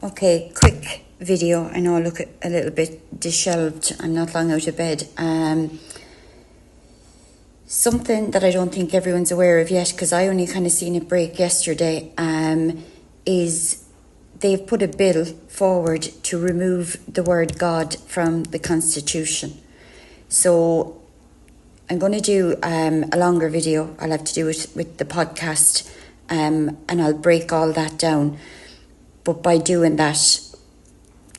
Okay, quick video. I know I look a little bit disheveled. I'm not long out of bed. Something that I don't think everyone's aware of yet, because I only kind of seen it break yesterday, is they've put a bill forward to remove the word God from the Constitution. So I'm going to do a longer video. I'll have to do it with the podcast, and I'll break all that down. But by doing that,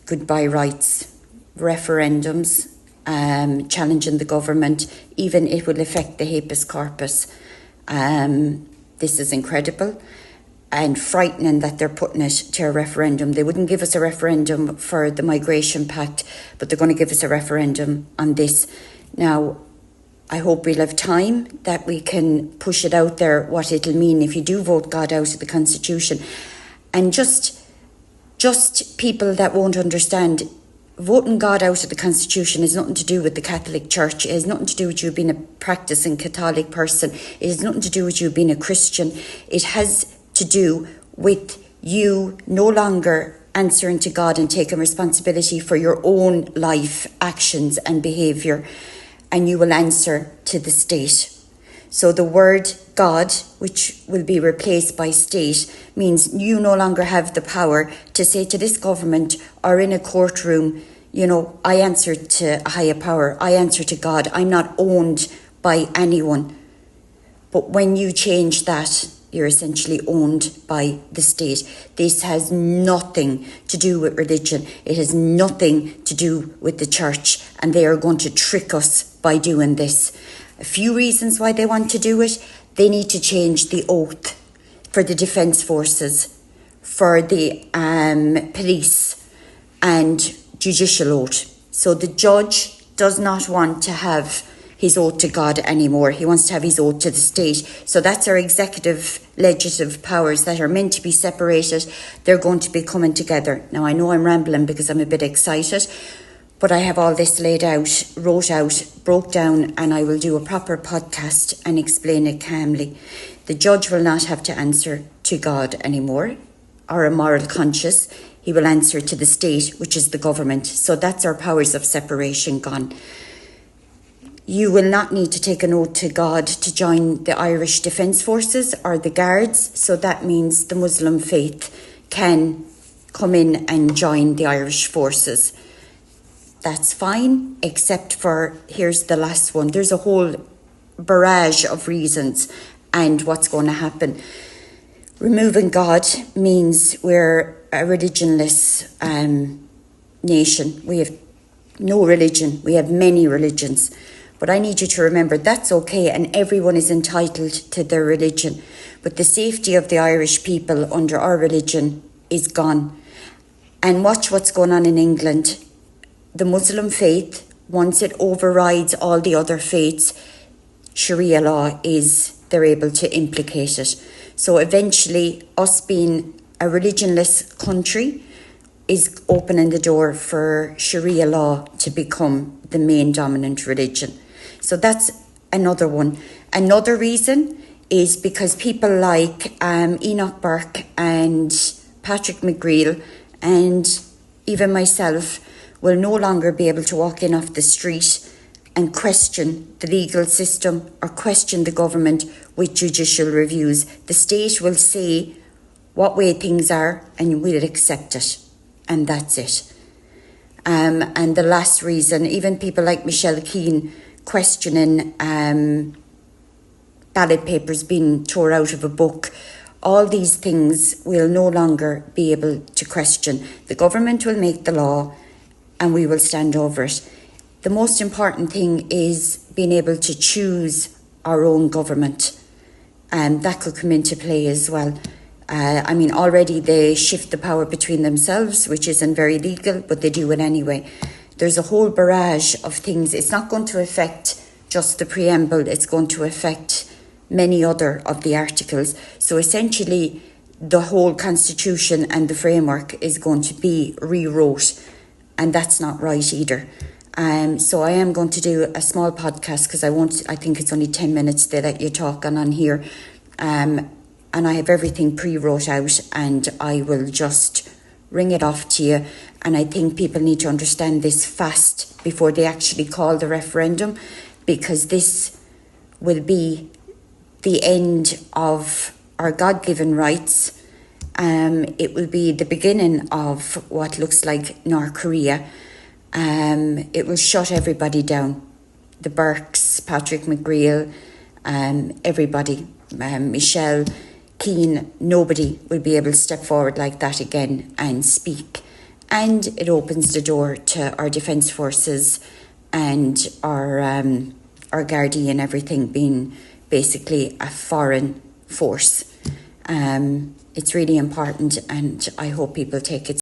goodbye rights, referendums, challenging the government, even it will affect the habeas corpus. This is incredible and frightening that they're putting it to a referendum. They wouldn't give us a referendum for the Migration Pact, but they're going to give us a referendum on this. Now, I hope we'll have time that we can push it out there, what it'll mean if you do vote God out of the Constitution. And just people that won't understand, voting God out of the Constitution has nothing to do with the Catholic Church. It has nothing to do with you being a practicing Catholic person. It has nothing to do with you being a Christian. It has to do with you no longer answering to God and taking responsibility for your own life, actions and behaviour, and you will answer to the state. So the word God, which will be replaced by state, means you no longer have the power to say to this government or in a courtroom, you know, I answer to a higher power, I answer to God, I'm not owned by anyone. But when you change that, you're essentially owned by the state. This has nothing to do with religion. It has nothing to do with the church, and they are going to trick us by doing this. A few reasons why they want to do it. They need to change the oath for the defence forces, for the police and judicial oath. So the judge does not want to have his oath to God anymore. He wants to have his oath to the state. So that's our executive, legislative powers that are meant to be separated. They're going to be coming together. Now, I know I'm rambling because I'm a bit excited, but I have all this laid out, wrote out, broke down, and I will do a proper podcast and explain it calmly. The judge will not have to answer to God anymore, or a moral conscience. He will answer to the state, which is the government. So that's our powers of separation gone. You will not need to take an oath to God to join the Irish Defence Forces or the Guards. So that means the Muslim faith can come in and join the Irish forces. That's fine, except for, here's the last one. There's a whole barrage of reasons and what's going to happen. Removing God means we're a religionless nation. We have no religion. We have many religions. But I need you to remember that's okay, and everyone is entitled to their religion. But the safety of the Irish people under our religion is gone. And watch what's going on in England. The Muslim faith, once it overrides all the other faiths, Sharia law they're able to implicate it. So eventually, us being a religionless country is opening the door for Sharia law to become the main dominant religion. So that's another one. Another reason is because people like Enoch Burke and Patrick McGreal and even myself will no longer be able to walk in off the street and question the legal system or question the government with judicial reviews. The state will say what way things are and we'll accept it. And that's it. And the last reason, even people like Michelle Keane questioning ballot papers being tore out of a book, all these things will no longer be able to question. The government will make the law and we will stand over it. The most important thing is being able to choose our own government. And that could come into play as well. Already they shift the power between themselves, which isn't very legal, but they do it anyway. There's a whole barrage of things. It's not going to affect just the preamble. It's going to affect many other of the articles. So essentially, the whole constitution and the framework is going to be rewrote. And that's not right either. So I am going to do a small podcast because I think it's only 10 minutes they let you talk on here. And I have everything pre-wrote out and I will just ring it off to you. And I think people need to understand this fast before they actually call the referendum, because this will be the end of our God-given rights. It will be the beginning of what looks like North Korea. It will shut everybody down. The Burkes, Patrick McGreal, everybody, Michelle, Keane, nobody will be able to step forward like that again and speak. And it opens the door to our defence forces and our Gardaí and everything being basically a foreign force. It's really important, and I hope people take it